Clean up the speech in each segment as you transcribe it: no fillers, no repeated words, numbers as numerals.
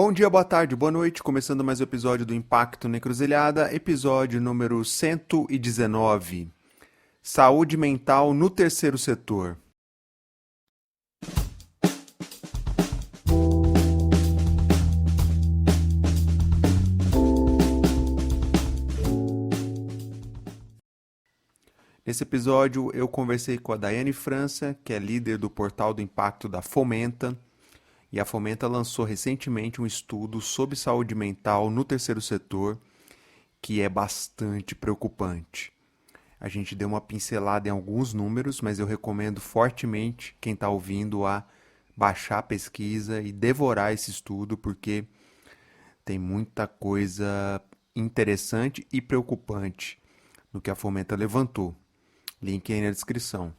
Bom dia, boa tarde, boa noite. Começando mais um episódio do Impacto na Encruzilhada, episódio número 119. Saúde mental no terceiro setor. Nesse episódio eu conversei com a Daiane França, que é líder do portal do impacto da Fomenta, e a Fomenta lançou recentemente um estudo sobre saúde mental no terceiro setor, que é bastante preocupante. A gente deu uma pincelada em alguns números, mas eu recomendo fortemente quem está ouvindo a baixar a pesquisa e devorar esse estudo, porque tem muita coisa interessante e preocupante no que a Fomenta levantou. Link aí na descrição.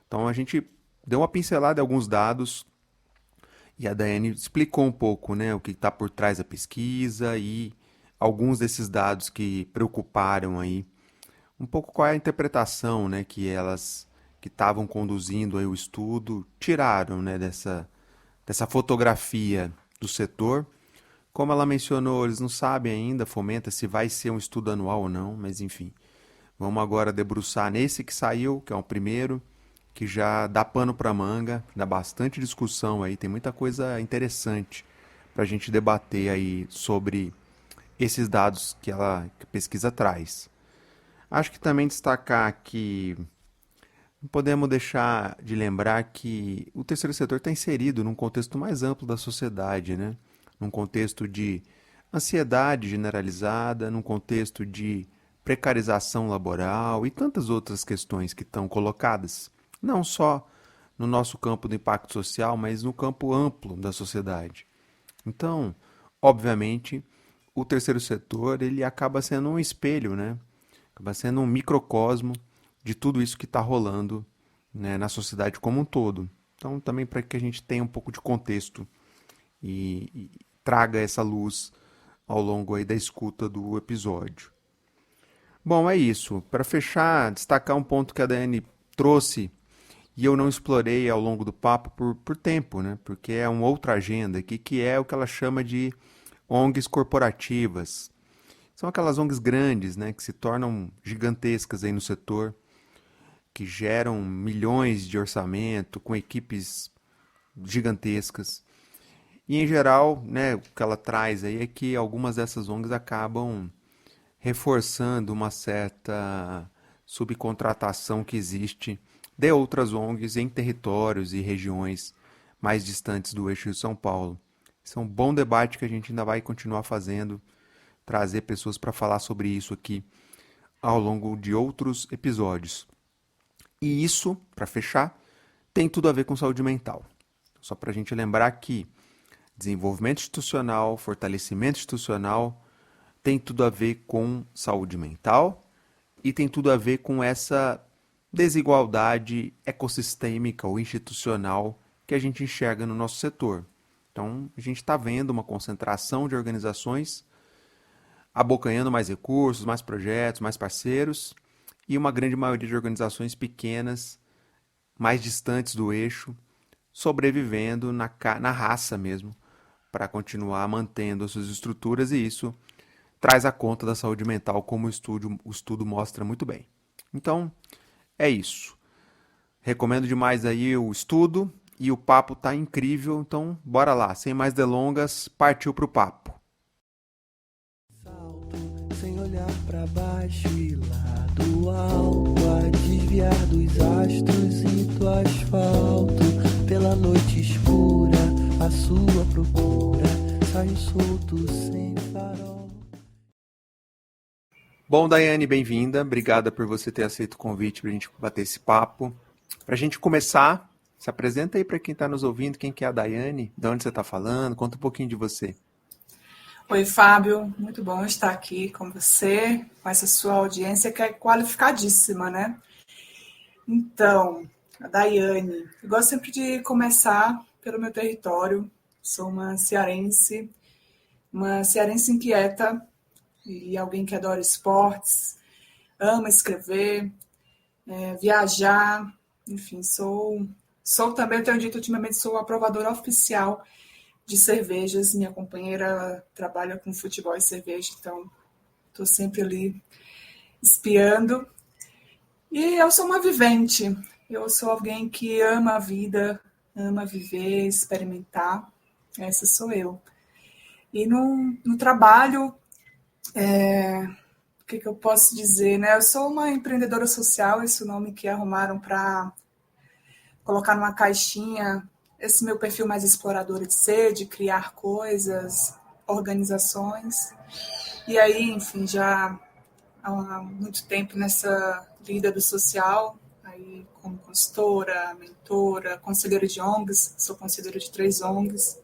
Então a gente deu uma pincelada em alguns dados e a Daiane explicou um pouco, né, o que está por trás da pesquisa e alguns desses dados que preocuparam aí. Um pouco qual é a interpretação, né, que elas que estavam conduzindo aí o estudo tiraram, né, dessa fotografia do setor. Como ela mencionou, eles não sabem ainda, Fomenta, se vai ser um estudo anual ou não, mas enfim. Vamos agora debruçar nesse que saiu, que é o primeiro, que já dá pano para manga, dá bastante discussão aí, tem muita coisa interessante para a gente debater aí sobre esses dados que que a pesquisa traz. Acho que também destacar que não podemos deixar de lembrar que o terceiro setor está inserido num contexto mais amplo da sociedade, né? Num contexto de ansiedade generalizada, num contexto de precarização laboral e tantas outras questões que estão colocadas, não só no nosso campo do impacto social, mas no campo amplo da sociedade. Então, obviamente, o terceiro setor ele acaba sendo um espelho, né? Acaba sendo um microcosmo de tudo isso que está rolando, né, na sociedade como um todo. Então, também para que a gente tenha um pouco de contexto e traga essa luz ao longo aí da escuta do episódio. Bom, é isso. Para fechar, destacar um ponto que a Dani trouxe e eu não explorei ao longo do papo por tempo, né? Porque é uma outra agenda aqui, que é o que ela chama de ONGs corporativas. São aquelas ONGs grandes, né, que se tornam gigantescas aí no setor, que geram milhões de orçamento, com equipes gigantescas. E, em geral, né, o que ela traz aí é que algumas dessas ONGs acabam reforçando uma certa subcontratação que existe de outras ONGs em territórios e regiões mais distantes do eixo de São Paulo. Esse é um bom debate que a gente ainda vai continuar fazendo, trazer pessoas para falar sobre isso aqui ao longo de outros episódios. E isso, para fechar, tem tudo a ver com saúde mental. Só para a gente lembrar que desenvolvimento institucional, fortalecimento institucional, tem tudo a ver com saúde mental e tem tudo a ver com essa desigualdade ecossistêmica ou institucional que a gente enxerga no nosso setor. Então, a gente está vendo uma concentração de organizações abocanhando mais recursos, mais projetos, mais parceiros, e uma grande maioria de organizações pequenas, mais distantes do eixo, sobrevivendo na raça mesmo, para continuar mantendo as suas estruturas, e isso traz a conta da saúde mental, como o estudo mostra muito bem. Então, é isso. Recomendo demais aí o estudo, e o papo tá incrível, então bora lá, sem mais delongas, partiu pro papo. Sem olhar pra baixo e lá do alto a desviar dos astros e do asfalto pela noite escura a sua procura saio solto sem farol. Bom, Daiane, bem-vinda. Obrigada por você ter aceito o convite para a gente bater esse papo. Para a gente começar, se apresenta aí para quem está nos ouvindo, quem que é a Daiane, de onde você está falando, conta um pouquinho de você. Oi, Fábio, muito bom estar aqui com você, com essa sua audiência que é qualificadíssima, né? Então, a Daiane, eu gosto sempre de começar pelo meu território, sou uma cearense inquieta e alguém que adora esportes, ama escrever, viajar, enfim, sou também, eu tenho dito ultimamente, sou aprovadora oficial de cervejas. Minha companheira trabalha com futebol e cerveja, então estou sempre ali espiando. E eu sou uma vivente. Eu sou alguém que ama a vida, ama viver, experimentar. Essa sou eu. E no trabalho, o que eu posso dizer, né? Eu sou uma empreendedora social, esse é o nome que arrumaram para colocar numa caixinha esse meu perfil mais explorador de ser, de criar coisas, organizações. E aí, enfim, já há muito tempo nessa vida do social, aí como consultora, mentora, conselheira de ONGs, sou conselheira de 3 ONGs,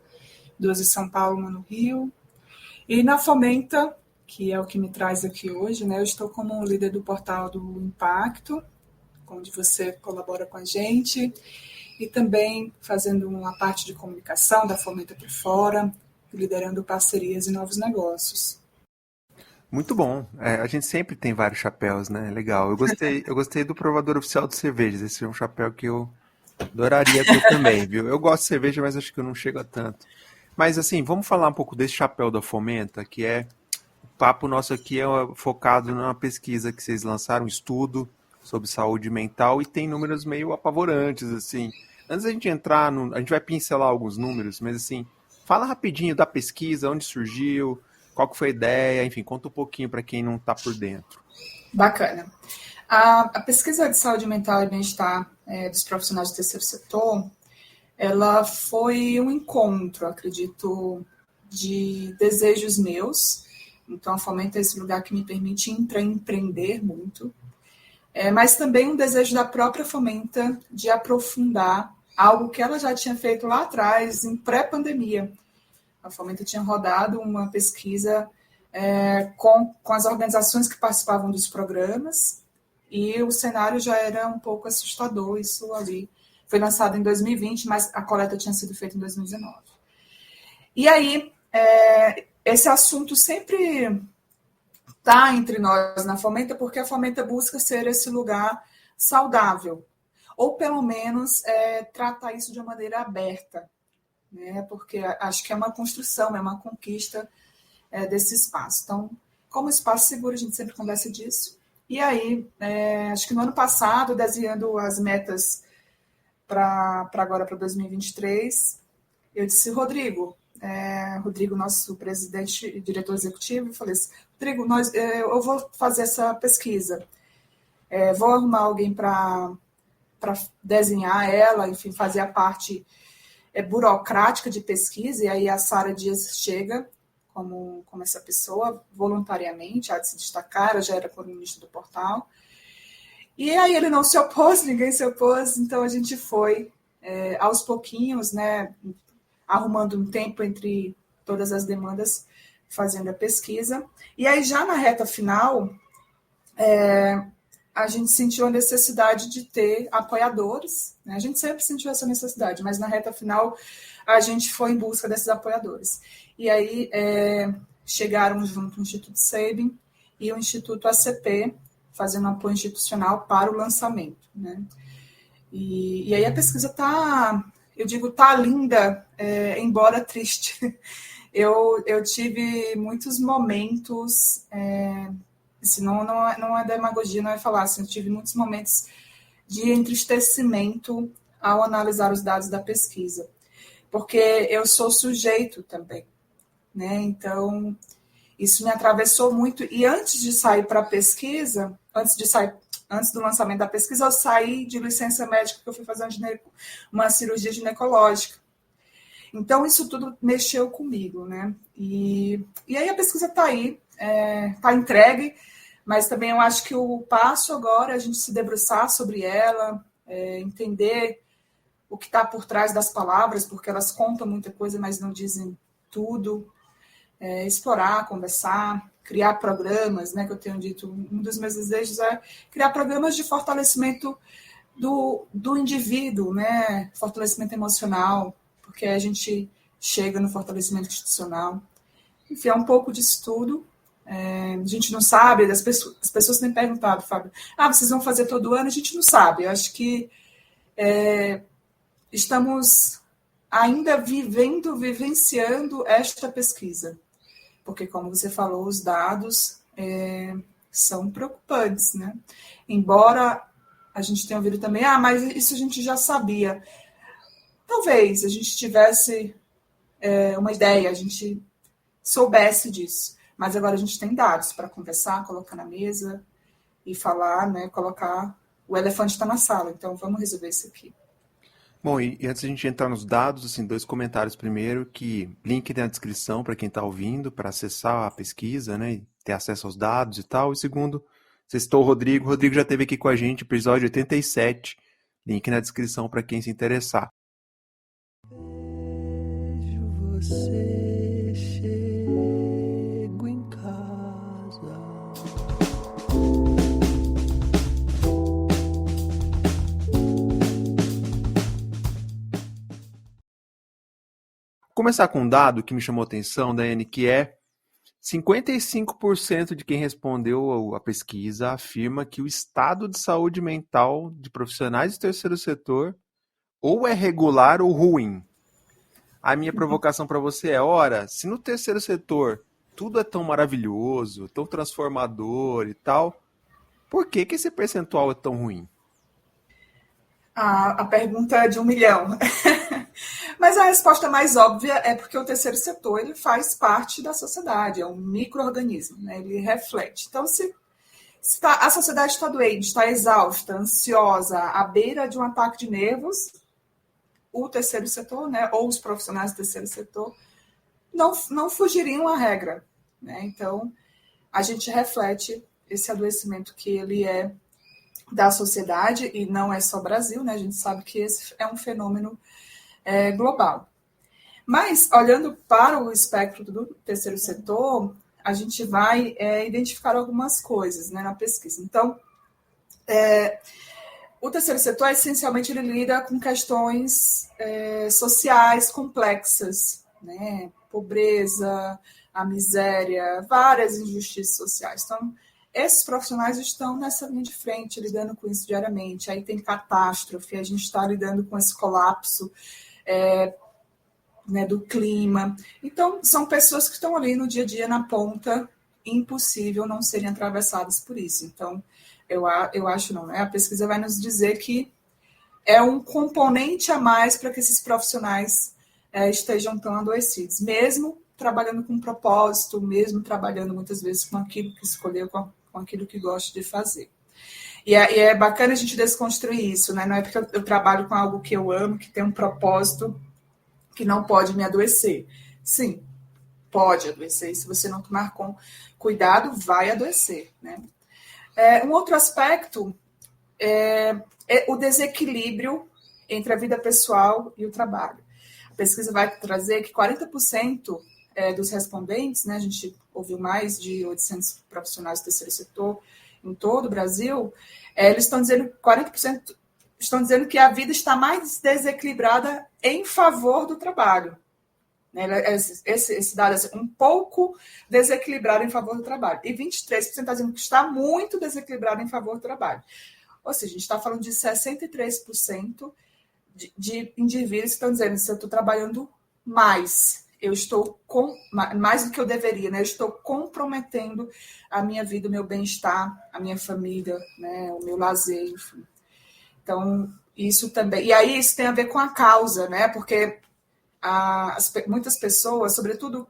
2 em São Paulo, uma no Rio. E na Fomenta, que é o que me traz aqui hoje, né, eu estou como líder do portal do Impacto, onde você colabora com a gente, e também fazendo uma parte de comunicação da Fomenta por Fora, liderando parcerias e novos negócios. Muito bom. A gente sempre tem vários chapéus, né? Legal. Eu gostei do provador oficial de cervejas. Esse é um chapéu que eu adoraria ter também, viu? Eu gosto de cerveja, mas acho que eu não chego a tanto. Mas assim, vamos falar um pouco desse chapéu da Fomenta, que é o papo nosso aqui é focado numa pesquisa que vocês lançaram, um estudo sobre saúde mental e tem números meio apavorantes, assim. Antes da gente entrar a gente vai pincelar alguns números, mas assim, fala rapidinho da pesquisa, onde surgiu, qual que foi a ideia, enfim, conta um pouquinho para quem não está por dentro. Bacana. A pesquisa de saúde mental e bem-estar dos profissionais do terceiro setor, ela foi um encontro, acredito, de desejos meus. Então, a Fomenta é esse lugar que me permite empreender muito, mas também um desejo da própria Fomenta de aprofundar algo que ela já tinha feito lá atrás, em pré-pandemia. A Fomenta tinha rodado uma pesquisa com as organizações que participavam dos programas e o cenário já era um pouco assustador, isso ali. Foi lançado em 2020, mas a coleta tinha sido feita em 2019. E aí, esse assunto sempre está entre nós na Fomenta, porque a Fomenta busca ser esse lugar saudável, ou pelo menos tratar isso de uma maneira aberta, né? Porque acho que é uma construção, é uma conquista desse espaço. Então, como espaço seguro, a gente sempre conversa disso. E aí, acho que no ano passado, desenhando as metas para agora, para 2023, eu disse, Rodrigo, nosso presidente e diretor executivo, eu falei assim, Rodrigo, eu vou fazer essa pesquisa, vou arrumar alguém para desenhar ela, enfim, fazer a parte burocrática de pesquisa, e aí a Sara Dias chega como essa pessoa, voluntariamente, há de se destacar, ela já era colunista do portal. E aí ele não se opôs, ninguém se opôs, então a gente foi, aos pouquinhos, né, arrumando um tempo entre todas as demandas, fazendo a pesquisa. E aí já na reta final, a gente sentiu a necessidade de ter apoiadores, né? A gente sempre sentiu essa necessidade, mas na reta final a gente foi em busca desses apoiadores. E aí chegaram junto o Instituto Sabin e o Instituto ACP, fazendo apoio institucional para o lançamento, né? E aí a pesquisa está linda, embora triste. Eu tive muitos momentos, não é demagogia, não é falar assim, eu tive muitos momentos de entristecimento ao analisar os dados da pesquisa, porque eu sou sujeito também, né? Então, isso me atravessou muito, e antes de sair para a pesquisa, antes do lançamento da pesquisa, eu saí de licença médica, porque eu fui fazer uma cirurgia ginecológica. Então, isso tudo mexeu comigo, né? E aí a pesquisa está aí, está entregue, mas também eu acho que o passo agora é a gente se debruçar sobre ela, entender o que está por trás das palavras, porque elas contam muita coisa, mas não dizem tudo. Explorar, conversar, criar programas, né, que eu tenho dito, um dos meus desejos é criar programas de fortalecimento do indivíduo, né, fortalecimento emocional, porque a gente chega no fortalecimento institucional. Enfim, é um pouco disso tudo. A gente não sabe, as pessoas têm perguntado, Fábio, vocês vão fazer todo ano? A gente não sabe, eu acho que estamos ainda vivenciando esta pesquisa. Porque, como você falou, os dados são preocupantes, né? Embora a gente tenha ouvido também, mas isso a gente já sabia. Talvez a gente tivesse uma ideia, a gente soubesse disso. Mas agora a gente tem dados para conversar, colocar na mesa e falar, né? Colocar... O elefante está na sala, então vamos resolver isso aqui. Bom, e antes de a gente entrar nos dados, assim, 2 comentários. Primeiro, que link na descrição para quem está ouvindo, para acessar a pesquisa, né, e ter acesso aos dados e tal. E segundo, você citou o Rodrigo. O Rodrigo já esteve aqui com a gente, episódio 87. Link na descrição para quem se interessar. Vejo você, chego em casa. Vou começar com um dado que me chamou a atenção, Daiane, que é 55% de quem respondeu a pesquisa afirma que o estado de saúde mental de profissionais do terceiro setor ou é regular ou ruim. A minha provocação para você é, ora, se no terceiro setor tudo é tão maravilhoso, tão transformador e tal, por que esse percentual é tão ruim? A pergunta é de 1 milhão. Mas a resposta mais óbvia é porque o terceiro setor ele faz parte da sociedade, é um micro-organismo, né? Ele reflete. Então, se a sociedade está doente, está exausta, ansiosa, à beira de um ataque de nervos, o terceiro setor, né, ou os profissionais do terceiro setor, não fugiriam à regra, né? Então, a gente reflete esse adoecimento que ele é da sociedade, e não é só Brasil, né? A gente sabe que esse é um fenômeno global. Mas, olhando para o espectro do terceiro setor, a gente vai identificar algumas coisas, né, na pesquisa. Então, o terceiro setor, essencialmente, ele lida com questões sociais complexas, né? Pobreza, a miséria, várias injustiças sociais. Então, esses profissionais estão nessa linha de frente, lidando com isso diariamente. Aí tem catástrofe, a gente está lidando com esse colapso né, do clima. Então, são pessoas que estão ali no dia a dia, na ponta, impossível não serem atravessadas por isso. Então, eu acho não, né? A pesquisa vai nos dizer que é um componente a mais para que esses profissionais estejam tão adoecidos, mesmo trabalhando com propósito, mesmo trabalhando muitas vezes com aquilo que escolheu, com aquilo que gosta de fazer. E é bacana a gente desconstruir isso, né? Não é porque eu trabalho com algo que eu amo, que tem um propósito, que não pode me adoecer. Sim, pode adoecer, e se você não tomar cuidado, vai adoecer, né? Um outro aspecto é o desequilíbrio entre a vida pessoal e o trabalho. A pesquisa vai trazer que 40% dos respondentes, né, a gente ouviu mais de 800 profissionais do terceiro setor em todo o Brasil, eles estão dizendo, 40% estão dizendo que a vida está mais desequilibrada em favor do trabalho. Esse dado é um pouco desequilibrado em favor do trabalho. E 23% está dizendo que está muito desequilibrado em favor do trabalho. Ou seja, a gente está falando de 63% de indivíduos que estão dizendo se eu estou trabalhando mais, eu estou mais do que eu deveria, né? Eu estou comprometendo a minha vida, o meu bem-estar, a minha família, né? O meu lazer, enfim. Então, isso também... E aí, isso tem a ver com a causa, né? Porque muitas pessoas, sobretudo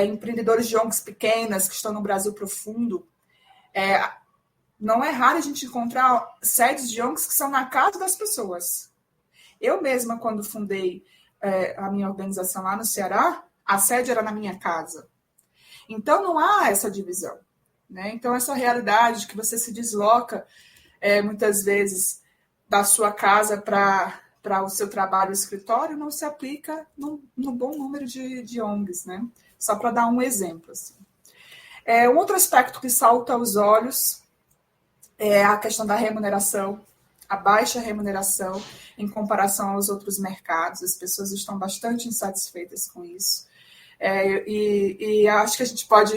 empreendedores de ONGs pequenas que estão no Brasil profundo, não é raro a gente encontrar sedes de ONGs que são na casa das pessoas. Eu mesma, quando fundei a minha organização lá no Ceará, a sede era na minha casa. Então, não há essa divisão, né? Então, essa realidade de que você se desloca, muitas vezes, da sua casa para o seu trabalho, o escritório, não se aplica no bom número de ONGs, né? Só para dar um exemplo. Assim. Um outro aspecto que salta aos olhos é a questão da remuneração, a baixa remuneração em comparação aos outros mercados. As pessoas estão bastante insatisfeitas com isso. E acho que a gente pode...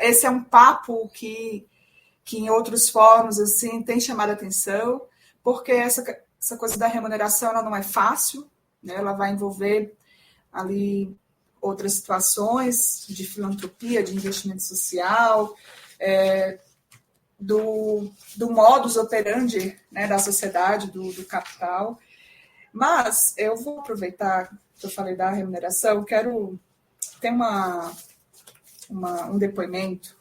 Esse é um papo que em outros fóruns assim, tem chamado a atenção, porque essa coisa da remuneração ela não é fácil, né? Ela vai envolver ali outras situações de filantropia, de investimento social, do modus operandi, né, da sociedade, do capital. Mas eu vou aproveitar que eu falei da remuneração, quero ter um depoimento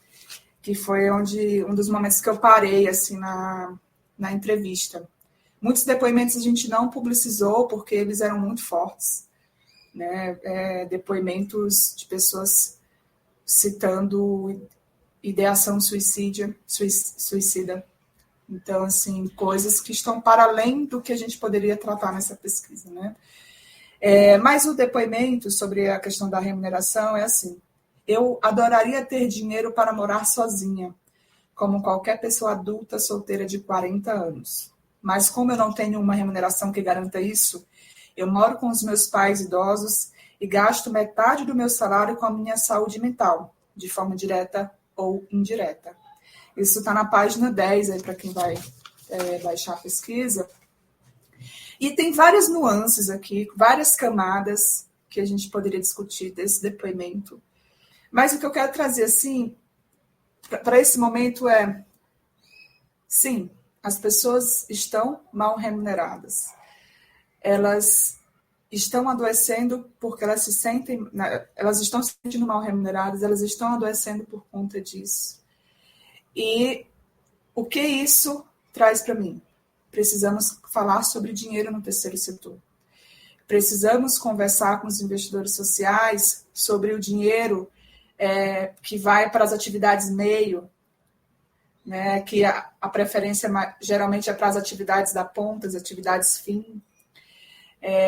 que foi um dos momentos que eu parei assim na entrevista. Muitos depoimentos a gente não publicizou porque eles eram muito fortes, né? Depoimentos de pessoas citando ideação suicida. Então, assim, coisas que estão para além do que a gente poderia tratar nessa pesquisa, né? Mas o depoimento sobre a questão da remuneração é assim: eu adoraria ter dinheiro para morar sozinha, como qualquer pessoa adulta solteira de 40 anos. Mas como eu não tenho uma remuneração que garanta isso, eu moro com os meus pais idosos e gasto metade do meu salário com a minha saúde mental, de forma direta ou indireta. Isso está na página 10, aí para quem vai baixar a pesquisa. E tem várias nuances aqui, várias camadas que a gente poderia discutir desse depoimento. Mas o que eu quero trazer, assim, para esse momento sim, as pessoas estão mal remuneradas. Elas estão adoecendo porque elas elas estão se sentindo mal remuneradas, elas estão adoecendo por conta disso. E o que isso traz para mim? Precisamos falar sobre dinheiro no terceiro setor. Precisamos conversar com os investidores sociais sobre o dinheiro que vai para as atividades meio, né, que a preferência geralmente é para as atividades da ponta, as atividades fim.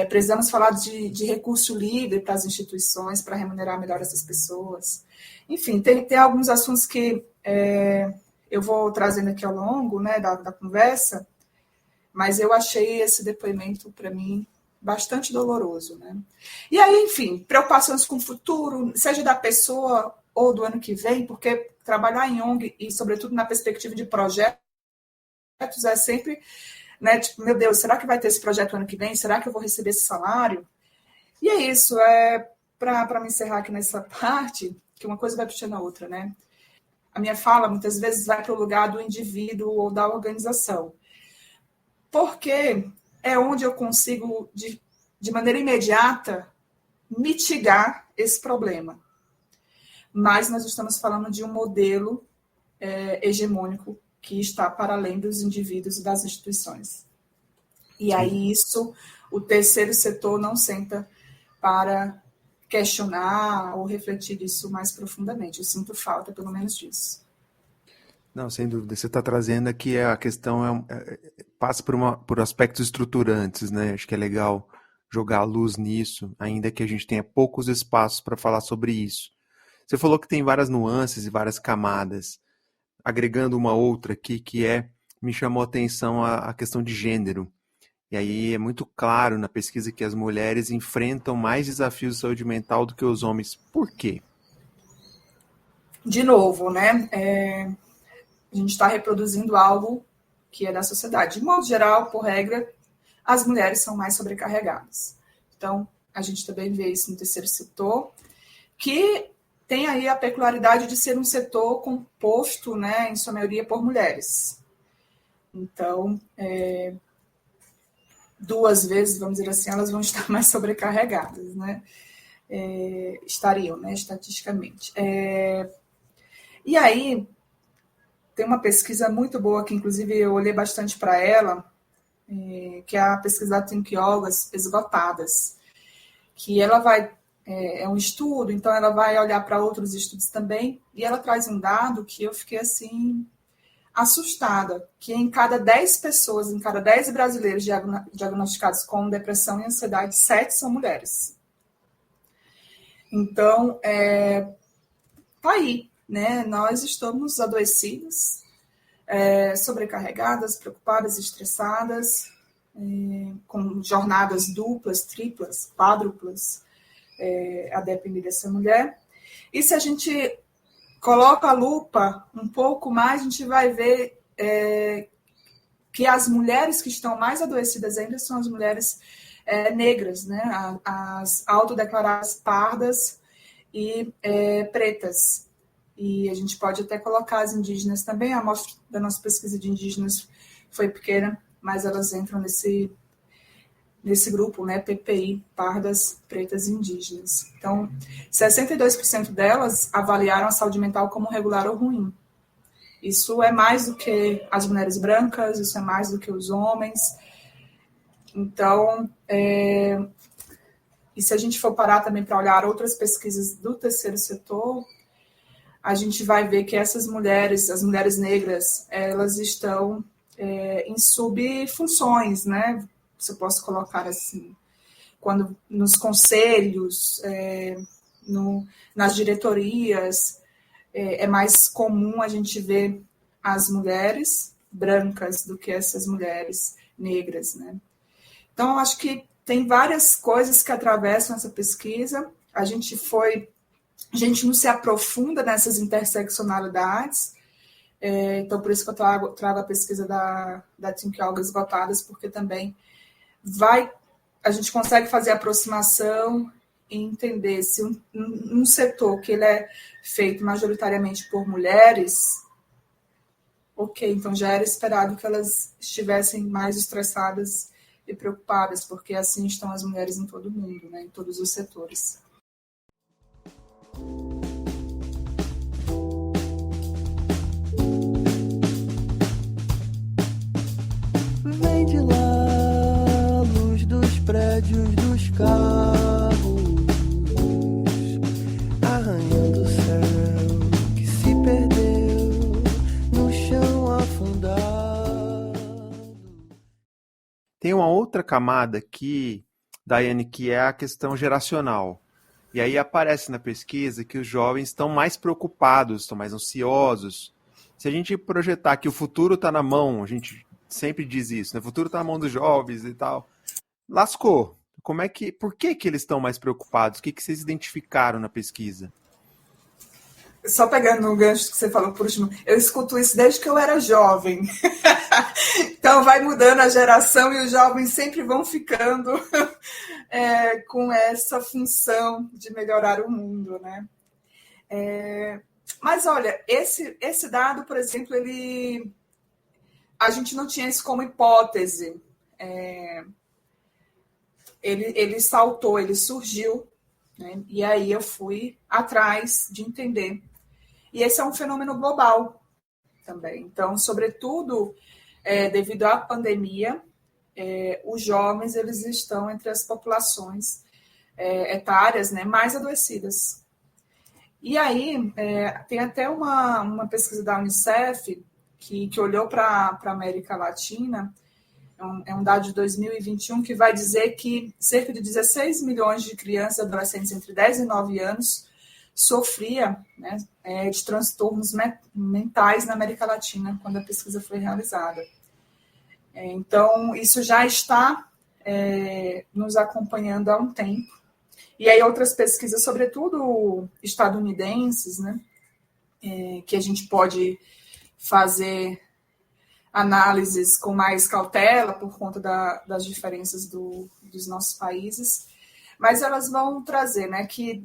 Precisamos falar de recurso livre para as instituições, para remunerar melhor essas pessoas. Enfim, tem alguns assuntos que eu vou trazendo aqui ao longo, né, da conversa, mas eu achei esse depoimento, para mim, bastante doloroso, né? E aí, enfim, preocupações com o futuro, seja da pessoa ou do ano que vem, porque trabalhar em ONG e, sobretudo, na perspectiva de projetos é sempre, né, tipo, meu Deus, será que vai ter esse projeto ano que vem? Será que eu vou receber esse salário? E é isso, para me encerrar aqui nessa parte, que uma coisa vai puxando a outra, né? A minha fala, muitas vezes, vai para o lugar do indivíduo ou da organização, porque é onde eu consigo, de maneira imediata, mitigar esse problema. Mas nós estamos falando de um modelo hegemônico que está para além dos indivíduos e das instituições. E aí o terceiro setor não senta para questionar ou refletir isso mais profundamente. Eu sinto falta, pelo menos, disso. Não, sem dúvida. Você está trazendo aqui a questão passa por aspectos estruturantes, né? Acho que é legal jogar a luz nisso, ainda que a gente tenha poucos espaços para falar sobre isso. Você falou que tem várias nuances e várias camadas. Agregando uma outra aqui, me chamou a atenção a questão de gênero. E aí é muito claro na pesquisa que as mulheres enfrentam mais desafios de saúde mental do que os homens. Por quê? De novo, né? A gente está reproduzindo algo que é da sociedade. De modo geral, por regra, as mulheres são mais sobrecarregadas. Então, a gente também vê isso no terceiro setor, que tem aí a peculiaridade de ser um setor composto, né, em sua maioria, por mulheres. Então, duas vezes, vamos dizer assim, elas vão estar mais sobrecarregadas, né? Estariam, né, estatisticamente. E aí, tem uma pesquisa muito boa, que inclusive eu olhei bastante para ela, que é a pesquisa da Think Yogas Esgotadas, que ela vai, é um estudo, então ela vai olhar para outros estudos também, e ela traz um dado que eu fiquei assim, assustada, que em cada 10 pessoas, em cada 10 brasileiros diagnosticados com depressão e ansiedade, 7 são mulheres. Então, tá aí, né? Nós estamos adoecidas, sobrecarregadas, preocupadas, estressadas, com jornadas duplas, triplas, quádruplas, a depender dessa mulher. E se a gente coloca a lupa um pouco mais, a gente vai ver que as mulheres que estão mais adoecidas ainda são as mulheres negras, né? As autodeclaradas pardas e pretas. E a gente pode até colocar as indígenas também. A amostra da nossa pesquisa de indígenas foi pequena, mas elas entram nesse grupo, né, PPI, pardas, pretas e indígenas. Então, 62% delas avaliaram a saúde mental como regular ou ruim. Isso é mais do que as mulheres brancas, isso é mais do que os homens. Então, e se a gente for parar também para olhar outras pesquisas do terceiro setor, a gente vai ver que essas mulheres, as mulheres negras, elas estão em subfunções, né? Se eu posso colocar assim, quando nos conselhos, nas diretorias, é mais comum a gente ver as mulheres brancas do que essas mulheres negras, né? Então, eu acho que tem várias coisas que atravessam essa pesquisa. A gente não se aprofunda nessas interseccionalidades. Então, por isso que eu trago a pesquisa da Think Algo Esgotadas, porque também a gente consegue fazer aproximação e entender se um setor que ele é feito majoritariamente por mulheres, ok, então já era esperado que elas estivessem mais estressadas e preocupadas, porque assim estão as mulheres em todo o mundo, né, em todos os setores. Vem de lá, luz dos prédios, dos carros, arranhando o céu que se perdeu no chão afundado. Tem uma outra camada aqui, Daiane, que é a questão geracional. E aí aparece na pesquisa que os jovens estão mais preocupados, estão mais ansiosos. Se a gente projetar que o futuro está na mão, a gente sempre diz isso, né? O futuro está na mão dos jovens e tal. Lascou. Por que eles estão mais preocupados? O que vocês identificaram na pesquisa? Só pegando um gancho que você falou por último, eu escuto isso desde que eu era jovem. Então vai mudando a geração e os jovens sempre vão ficando com essa função de melhorar o mundo, né? Mas olha, esse dado, por exemplo, a gente não tinha isso como hipótese. Ele saltou, ele surgiu, né? E aí eu fui atrás de entender. E esse é um fenômeno global também. Então, sobretudo, devido à pandemia, os jovens eles estão entre as populações etárias, né, mais adoecidas. E aí, tem até uma pesquisa da Unicef que olhou para a América Latina, é um dado de 2021, que vai dizer que cerca de 16 milhões de crianças e adolescentes entre 10 e 9 anos sofria, né, de transtornos mentais na América Latina quando a pesquisa foi realizada. Então, isso já está nos acompanhando há um tempo. E aí outras pesquisas, sobretudo estadunidenses, né, que a gente pode fazer análises com mais cautela por conta das diferenças dos nossos países, mas elas vão trazer, né, que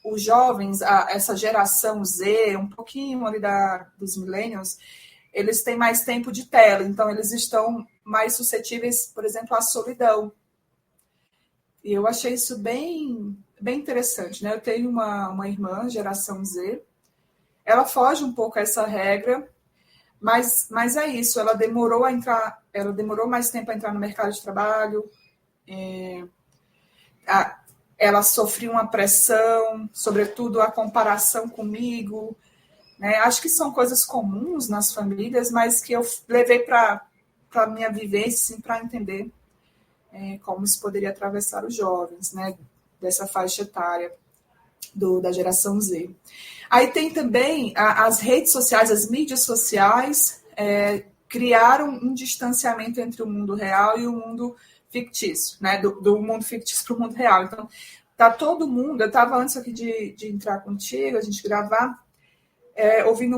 os jovens, essa geração Z, um pouquinho ali dos millennials, eles têm mais tempo de tela, então eles estão mais suscetíveis, por exemplo, à solidão. E eu achei isso bem, bem interessante, né? Eu tenho uma irmã, geração Z, ela foge um pouco a essa regra, mas é isso, ela demorou mais tempo a entrar no mercado de trabalho, ela sofreu uma pressão, sobretudo a comparação comigo, né? Acho que são coisas comuns nas famílias, mas que eu levei para a minha vivência, assim, para entender como isso poderia atravessar os jovens, né, dessa faixa etária da geração Z. Aí tem também as redes sociais, as mídias sociais, criaram um distanciamento entre o mundo real e o mundo fictício, né, do mundo fictício para o mundo real. Então, tá todo mundo, eu estava antes aqui de entrar contigo, a gente gravar, ouvindo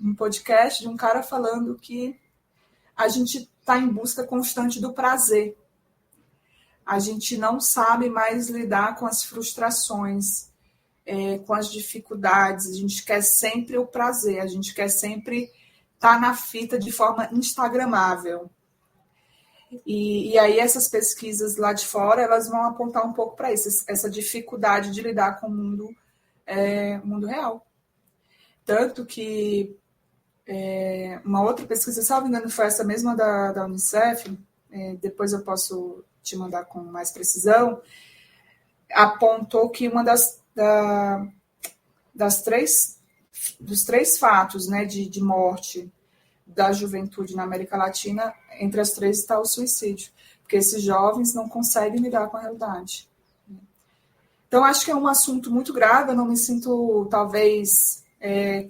um podcast de um cara falando que a gente está em busca constante do prazer. a gente não sabe mais lidar com as frustrações, com as dificuldades, a gente quer sempre o prazer, a gente quer sempre estar na fita de forma instagramável. E aí essas pesquisas lá de fora, elas vão apontar um pouco para isso, essa dificuldade de lidar com o mundo real. Tanto que uma outra pesquisa, se não me engano, foi essa mesma da Unicef, depois eu posso te mandar com mais precisão, apontou que uma dos três fatos, né, de morte da juventude na América Latina, entre as três está o suicídio, porque esses jovens não conseguem lidar com a realidade. Então, acho que é um assunto muito grave, eu não me sinto, talvez,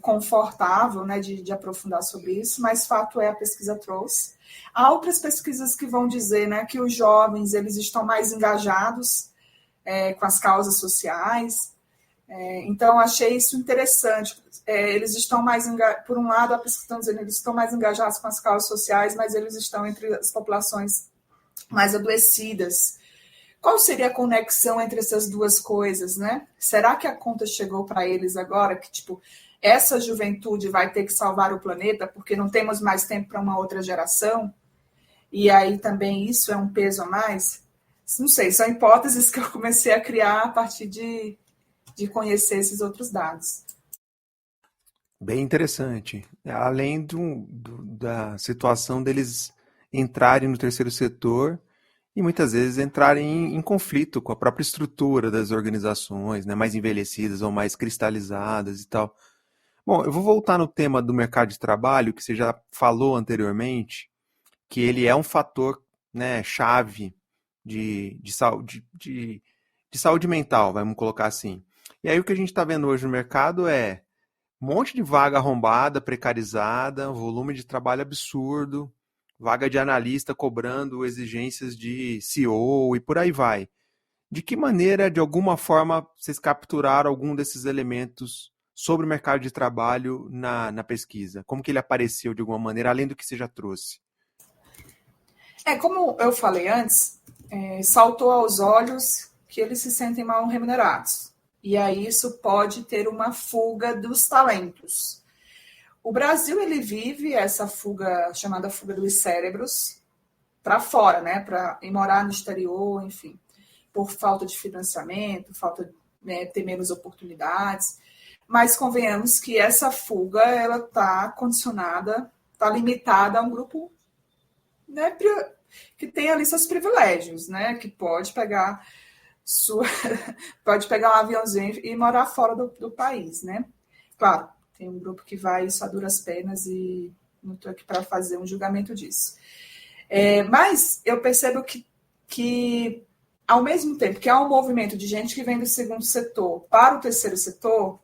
confortável, né, de aprofundar sobre isso, mas fato é, a pesquisa trouxe. Há outras pesquisas que vão dizer, né, que os jovens eles estão mais engajados com as causas sociais. Então, achei isso interessante. Eles estão mais, por um lado, a pesquisa está dizendo, eles estão mais engajados com as causas sociais, mas eles estão entre as populações mais adoecidas. Qual seria a conexão entre essas duas coisas, né? Será que a conta chegou para eles agora, que, tipo, essa juventude vai ter que salvar o planeta porque não temos mais tempo para uma outra geração? E aí também isso é um peso a mais? Não sei, são hipóteses que eu comecei a criar a partir de conhecer esses outros dados. Bem interessante. Além da situação deles entrarem no terceiro setor e muitas vezes entrarem em conflito com a própria estrutura das organizações, né, mais envelhecidas ou mais cristalizadas e tal. Bom, eu vou voltar no tema do mercado de trabalho, que você já falou anteriormente, que ele é um fator, né, chave de saúde mental, vamos colocar assim. E aí o que a gente está vendo hoje no mercado é um monte de vaga arrombada, precarizada, volume de trabalho absurdo, vaga de analista cobrando exigências de CEO e por aí vai. De que maneira, de alguma forma, vocês capturaram algum desses elementos sobre o mercado de trabalho na pesquisa? Como que ele apareceu de alguma maneira, além do que você já trouxe? Como eu falei antes, saltou aos olhos que eles se sentem mal remunerados. E aí isso pode ter uma fuga dos talentos. O Brasil, ele vive essa fuga, chamada fuga dos cérebros, para fora, né? Para ir morar no exterior, enfim, por falta de financiamento, falta de, né, ter menos oportunidades. Mas convenhamos que essa fuga, ela está condicionada, está limitada a um grupo, né, que tem ali seus privilégios, né? Que pode pegar um aviãozinho e morar fora do país, né? Claro, tem um grupo que vai isso a duras penas e não estou aqui para fazer um julgamento disso. Mas eu percebo que, ao mesmo tempo que há um movimento de gente que vem do segundo setor para o terceiro setor,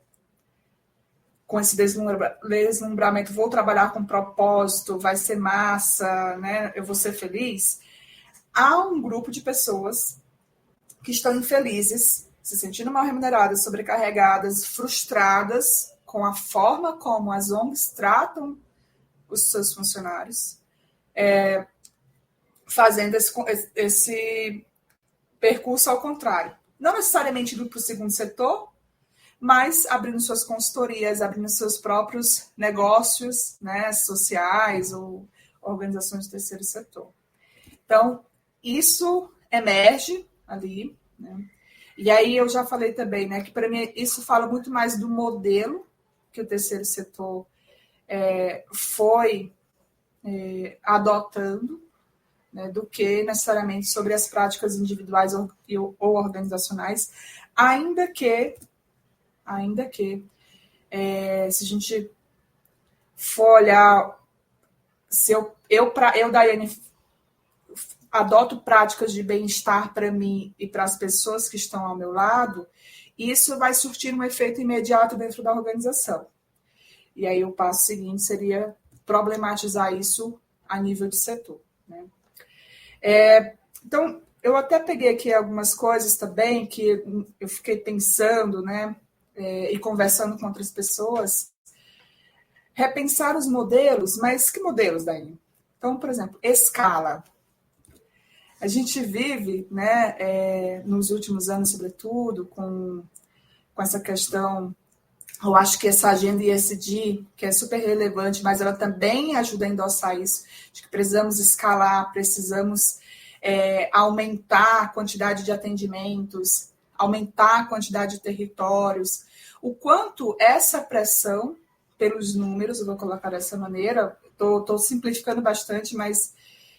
com esse deslumbramento, vou trabalhar com propósito, vai ser massa, né? Eu vou ser feliz, há um grupo de pessoas que estão infelizes, se sentindo mal remuneradas, sobrecarregadas, frustradas com a forma como as ONGs tratam os seus funcionários, fazendo esse percurso ao contrário. Não necessariamente indo para o segundo setor, mas abrindo suas consultorias, abrindo seus próprios negócios, né, sociais ou organizações do terceiro setor. Então, isso emerge ali, né? E aí eu já falei também, né, que para mim isso fala muito mais do modelo que o terceiro setor foi adotando, né, do que necessariamente sobre as práticas individuais ou organizacionais, ainda que se a gente for olhar, se eu Daiane, adoto práticas de bem-estar para mim e para as pessoas que estão ao meu lado, isso vai surtir um efeito imediato dentro da organização. E aí o passo seguinte seria problematizar isso a nível de setor, né? Então, eu até peguei aqui algumas coisas também que eu fiquei pensando, né, e conversando com outras pessoas, repensar os modelos, mas que modelos, Daiane? Então, por exemplo, escala. A gente vive, né, nos últimos anos, sobretudo, com essa questão. Eu acho que essa agenda ESG, que é super relevante, mas ela também ajuda a endossar isso, de que precisamos escalar, precisamos aumentar a quantidade de atendimentos, aumentar a quantidade de territórios. O quanto essa pressão pelos números, eu vou colocar dessa maneira, estou simplificando bastante, mas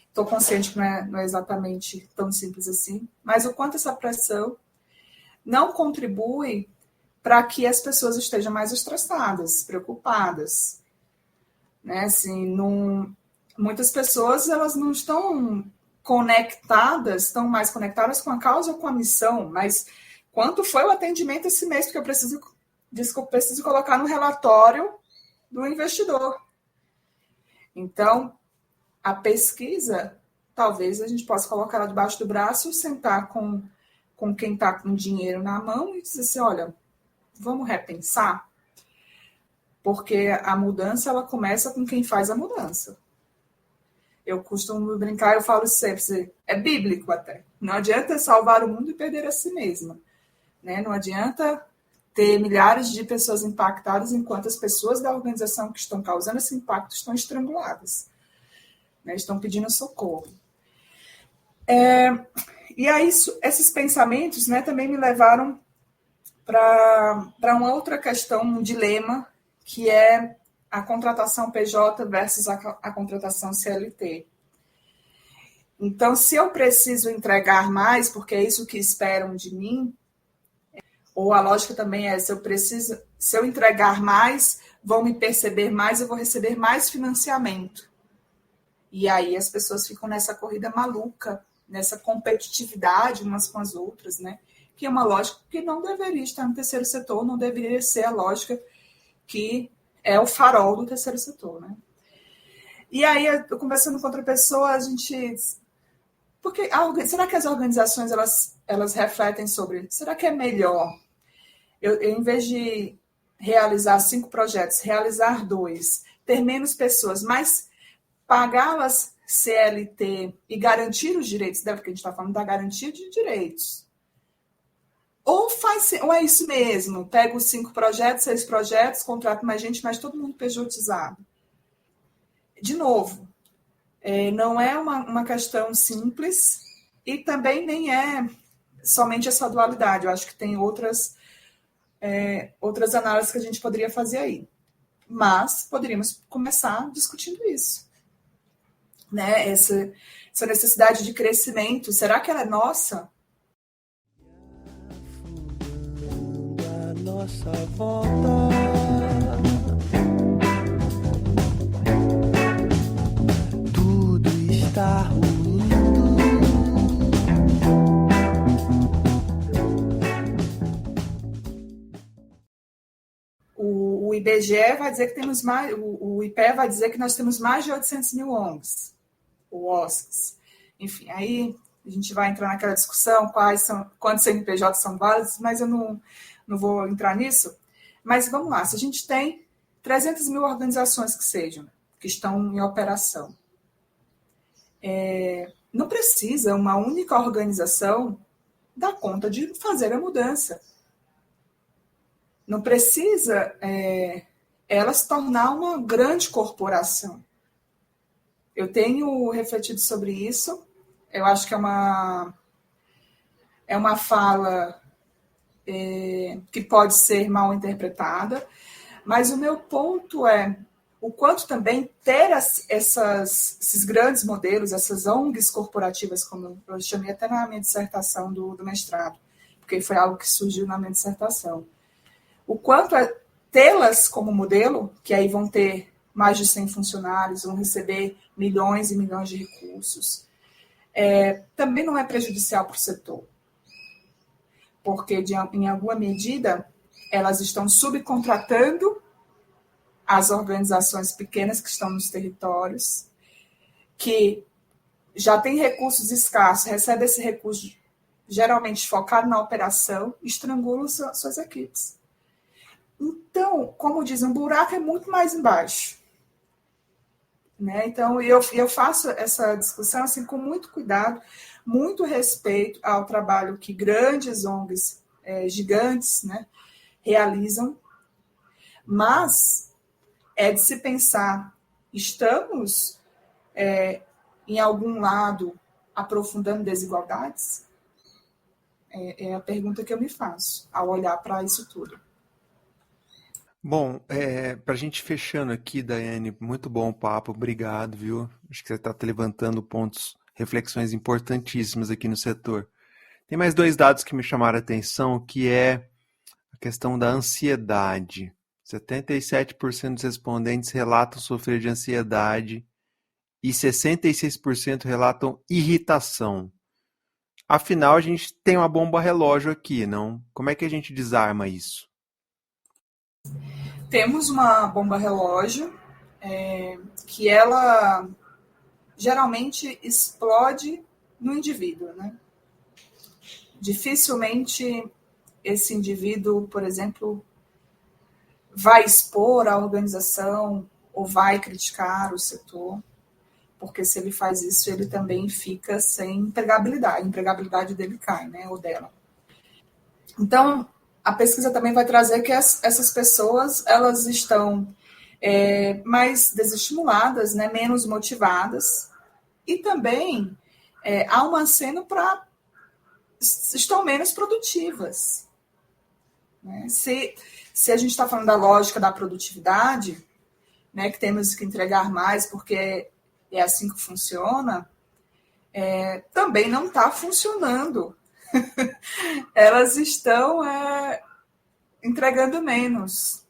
estou consciente que não é exatamente tão simples assim, mas o quanto essa pressão não contribui para que as pessoas estejam mais estressadas, preocupadas. Né? Assim, muitas pessoas elas não estão conectadas, estão mais conectadas com a causa ou com a missão, mas quanto foi o atendimento esse mês, porque eu preciso colocar no relatório do investidor. Então, a pesquisa, talvez a gente possa colocar ela debaixo do braço, sentar com quem está com dinheiro na mão e dizer assim, olha, vamos repensar? Porque a mudança, ela começa com quem faz a mudança. Eu costumo brincar, eu falo sempre, é bíblico até. Não adianta salvar o mundo e perder a si mesma. Né? Não adianta ter milhares de pessoas impactadas enquanto as pessoas da organização que estão causando esse impacto estão estranguladas. Né? Estão pedindo socorro. E aí, esses pensamentos, né, também me levaram para uma outra questão, um dilema, que é a contratação PJ versus a contratação CLT. Então, se eu preciso entregar mais, porque é isso que esperam de mim, ou a lógica também é, se eu entregar mais, vão me perceber mais, eu vou receber mais financiamento. E aí as pessoas ficam nessa corrida maluca, nessa competitividade umas com as outras, né? Que é uma lógica que não deveria estar no terceiro setor, não deveria ser a lógica que é o farol do terceiro setor, né? E aí, eu conversando com outra pessoa, a gente... será que as organizações, elas refletem sobre... Será que é melhor, eu em vez de realizar 5 projetos, realizar 2, ter menos pessoas, mas pagá-las CLT e garantir os direitos dela, porque a gente está falando da garantia de direitos. Ou é isso mesmo, pego 5 projetos, 6 projetos, contrato mais gente, mas todo mundo pejotizado. De novo, não é uma questão simples e também nem é somente essa dualidade. Eu acho que tem outras análises que a gente poderia fazer aí. Mas poderíamos começar discutindo isso. Né? Essa necessidade de crescimento, será que ela é nossa? A nossa volta, tudo está ruindo. O IBGE vai dizer que temos mais, o IPE vai dizer que nós temos mais de 800 mil ONGs, ou OSCs. Enfim, aí a gente vai entrar naquela discussão, quantos CNPJs são válidos, mas eu não vou entrar nisso. Mas vamos lá, se a gente tem 300 mil organizações que estão em operação, não precisa uma única organização dar conta de fazer a mudança. Não precisa ela se tornar uma grande corporação. Eu tenho refletido sobre isso. Eu acho que é uma fala que pode ser mal interpretada, mas o meu ponto é o quanto também ter esses grandes modelos, essas ONGs corporativas, como eu chamei até na minha dissertação do mestrado, porque foi algo que surgiu na minha dissertação. O quanto é tê-las como modelo, que aí vão ter mais de 100 funcionários, vão receber milhões e milhões de recursos, também não é prejudicial para o setor. Porque, em alguma medida, elas estão subcontratando as organizações pequenas que estão nos territórios, que já têm recursos escassos, recebem esse recurso geralmente focado na operação, estrangulam suas equipes. Então, como dizem, o buraco é muito mais embaixo. né? Então, eu faço essa discussão assim, com muito cuidado, muito respeito ao trabalho que grandes ONGs, gigantes, né, realizam, mas é de se pensar, estamos em algum lado aprofundando desigualdades? É a pergunta que eu me faço ao olhar para isso tudo. Bom, para a gente fechando aqui, Daiane, muito bom o papo, obrigado, viu? Acho que você está levantando pontos, reflexões importantíssimas aqui no setor. Tem mais dois dados que me chamaram a atenção, que é a questão da ansiedade. 77% dos respondentes relatam sofrer de ansiedade e 66% relatam irritação. Afinal, a gente tem uma bomba relógio aqui, não? Como é que a gente desarma isso? Temos uma bomba relógio que ela geralmente explode no indivíduo, né? Dificilmente esse indivíduo, por exemplo, vai expor a organização ou vai criticar o setor, porque se ele faz isso, ele também fica sem empregabilidade, a empregabilidade dele cai, né, ou dela. Então, a pesquisa também vai trazer que essas pessoas, elas estão mais desestimuladas, né, menos motivadas, e também há um aceno para estão menos produtivas. Né? Se a gente está falando da lógica da produtividade, né, que temos que entregar mais porque é assim que funciona, também não está funcionando. Elas estão entregando menos.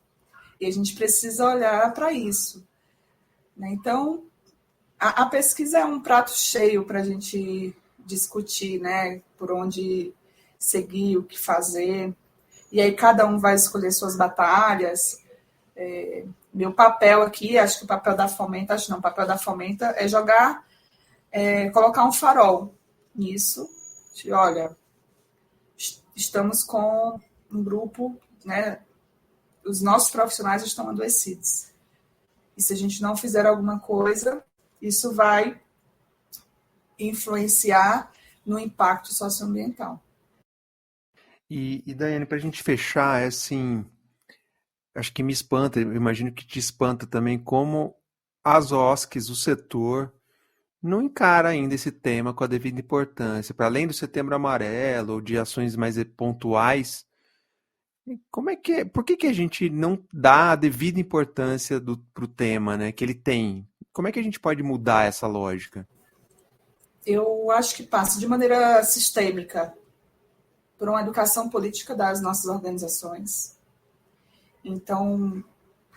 E a gente precisa olhar para isso. Né? Então, a pesquisa é um prato cheio para a gente discutir, né, por onde seguir, o que fazer. E aí cada um vai escolher suas batalhas. Meu papel aqui, acho que o papel da Fomenta, o papel da Fomenta é jogar, colocar um farol nisso. De, olha, estamos com um grupo, né, os nossos profissionais estão adoecidos. E se a gente não fizer alguma coisa, isso vai influenciar no impacto socioambiental. E Daiane, para a gente fechar, assim, acho que me espanta, eu imagino que te espanta também, como as OSCs, o setor, não encara ainda esse tema com a devida importância. Para além do Setembro Amarelo ou de ações mais pontuais, por que a gente não dá a devida importância para o tema, né, que ele tem? Como é que a gente pode mudar essa lógica? Eu acho que passa de maneira sistêmica por uma educação política das nossas organizações. Então,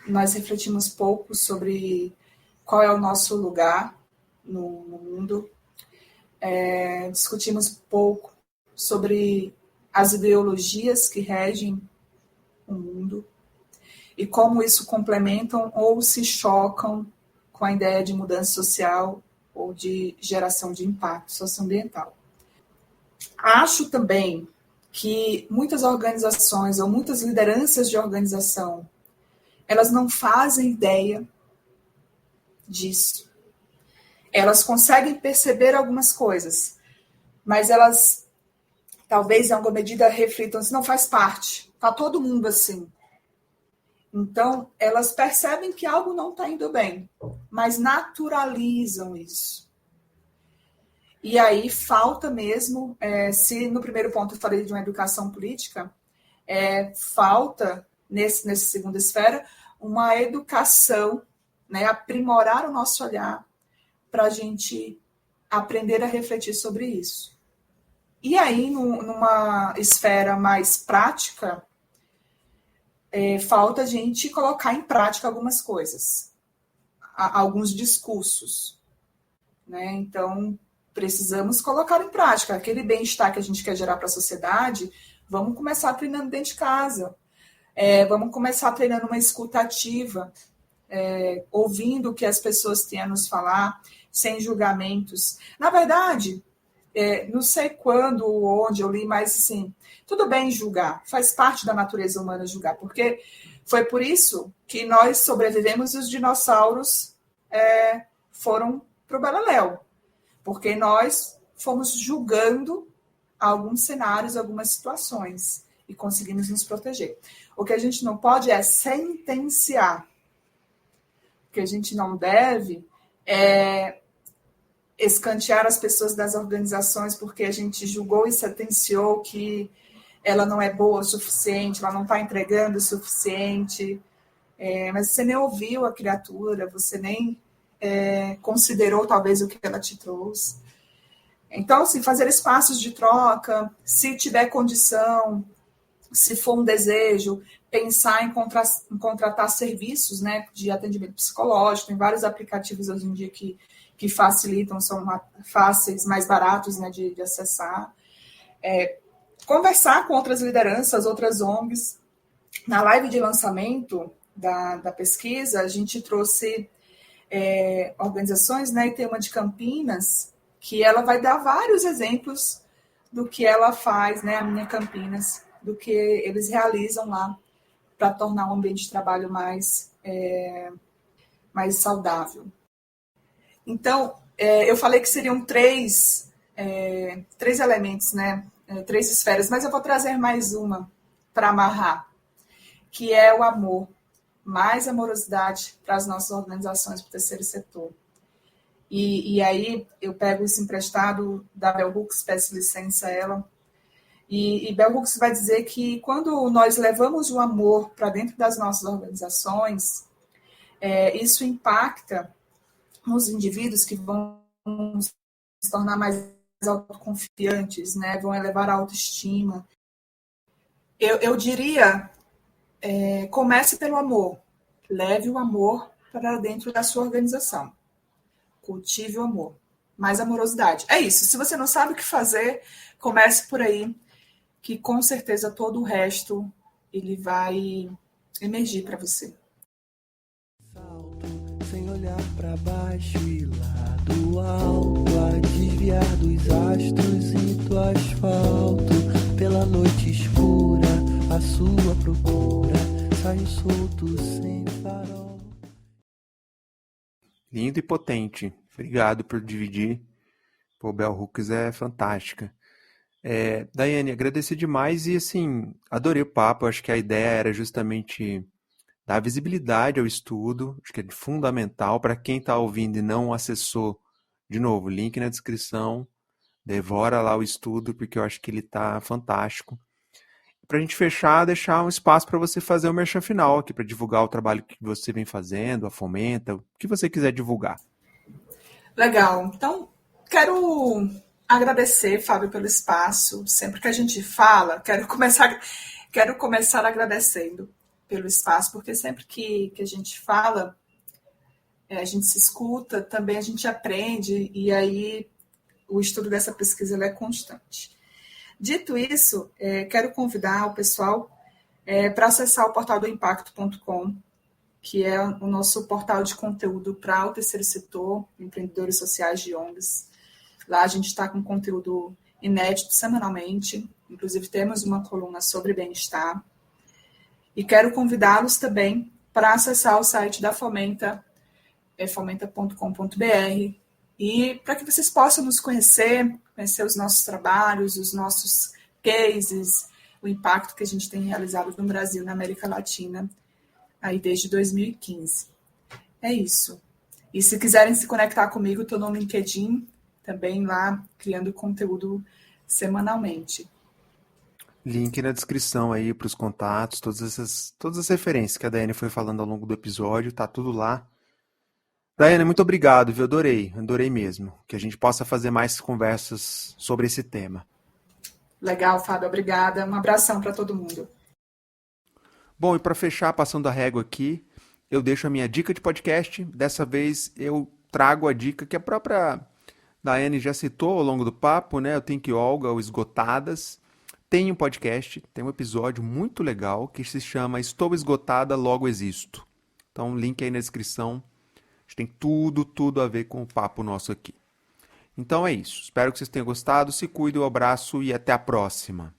nós refletimos pouco sobre qual é o nosso lugar no mundo, discutimos pouco sobre as ideologias que regem o mundo e como isso complementam ou se chocam com a ideia de mudança social ou de geração de impacto socioambiental. Acho também que muitas organizações ou muitas lideranças de organização, elas não fazem ideia disso. Elas conseguem perceber algumas coisas, mas elas, talvez em alguma medida, reflitam, isso não faz parte, está todo mundo assim. Então, elas percebem que algo não está indo bem, mas naturalizam isso. E aí falta mesmo, se no primeiro ponto eu falei de uma educação política, falta, nessa segunda esfera, uma educação, né, aprimorar o nosso olhar para a gente aprender a refletir sobre isso. E aí, numa esfera mais prática, falta a gente colocar em prática algumas coisas, alguns discursos. Né? Então, precisamos colocar em prática. Aquele bem-estar que a gente quer gerar para a sociedade, vamos começar treinando dentro de casa. Vamos começar treinando uma escuta ativa, ouvindo o que as pessoas têm a nos falar, sem julgamentos. Na verdade, não sei quando ou onde eu li, mas assim, tudo bem julgar, faz parte da natureza humana julgar, porque foi por isso que nós sobrevivemos e os dinossauros foram para o beleléu, porque nós fomos julgando alguns cenários, algumas situações, e conseguimos nos proteger. O que a gente não pode é sentenciar. O que a gente não deve é escantear as pessoas das organizações porque a gente julgou e sentenciou que ela não é boa o suficiente, ela não está entregando o suficiente, mas você nem ouviu a criatura, você nem considerou talvez o que ela te trouxe. Então, assim, fazer espaços de troca, se tiver condição, se for um desejo, pensar em contratar serviços, né, de atendimento psicológico. Tem vários aplicativos hoje em dia que facilitam, são fáceis, mais baratos, né, de acessar. Conversar com outras lideranças, outras ONGs. Na live de lançamento da pesquisa, a gente trouxe organizações, né, e tem uma de Campinas, que ela vai dar vários exemplos do que ela faz, né, a Minha Campinas, do que eles realizam lá para tornar o ambiente de trabalho mais saudável. Então, eu falei que seriam três elementos, né, 3 esferas, mas eu vou trazer mais uma para amarrar, que é o amor, mais amorosidade para as nossas organizações, para o terceiro setor. E aí eu pego isso emprestado da Bell Hooks, peço licença a ela. E Bell Hooks vai dizer que quando nós levamos o amor para dentro das nossas organizações, isso impacta nos indivíduos que vão se tornar mais autoconfiantes, né? Vão elevar a autoestima. Eu diria, comece pelo amor. Leve o amor para dentro da sua organização. Cultive o amor. Mais amorosidade. É isso. Se você não sabe o que fazer, comece por aí, que com certeza todo o resto ele vai emergir para você. Sem olhar para baixo e lá do alto, a desviar dos astros e do asfalto, pela noite escura, a sua procura, saio solto sem farol. Lindo e potente. Obrigado por dividir. Pô, Bell Hooks é fantástica. Daiane, agradecer demais e, assim, adorei o papo. Acho que a ideia era justamente dar visibilidade ao estudo. Acho que é fundamental para quem está ouvindo e não acessou. De novo, link na descrição. Devora lá o estudo, porque eu acho que ele está fantástico. Para a gente fechar, deixar um espaço para você fazer o merchan final aqui, para divulgar o trabalho que você vem fazendo, a Fomenta, o que você quiser divulgar. Legal. Então, quero agradecer, Fábio, pelo espaço. Sempre que a gente fala, quero começar agradecendo pelo espaço, porque sempre que a gente fala, a gente se escuta, também a gente aprende, e aí o estudo dessa pesquisa é constante. Dito isso, quero convidar o pessoal para acessar o portal do impacto.com, que é o nosso portal de conteúdo para o terceiro setor, empreendedores sociais de ONGs. Lá a gente está com conteúdo inédito semanalmente, inclusive temos uma coluna sobre bem-estar. E quero convidá-los também para acessar o site da Fomenta, fomenta.com.br, e para que vocês possam nos conhecer os nossos trabalhos, os nossos cases, o impacto que a gente tem realizado no Brasil, na América Latina, aí desde 2015. É isso. E se quiserem se conectar comigo, estou no LinkedIn, também lá, criando conteúdo semanalmente. Link na descrição aí para os contatos, todas as referências que a Daiane foi falando ao longo do episódio, tá tudo lá. Daiane, muito obrigado, viu? Adorei mesmo. Que a gente possa fazer mais conversas sobre esse tema. Legal, Fábio, obrigada. Um abração para todo mundo. Bom, e para fechar, passando a régua aqui, eu deixo a minha dica de podcast. Dessa vez eu trago a dica que a própria Daiane já citou ao longo do papo, né? Eu tenho que Olga, o Esgotadas. Tem um podcast, tem um episódio muito legal que se chama Estou Esgotada, Logo Existo. Então, link aí na descrição. A gente tem tudo a ver com o papo nosso aqui. Então é isso. Espero que vocês tenham gostado. Se cuidem, um abraço e até a próxima.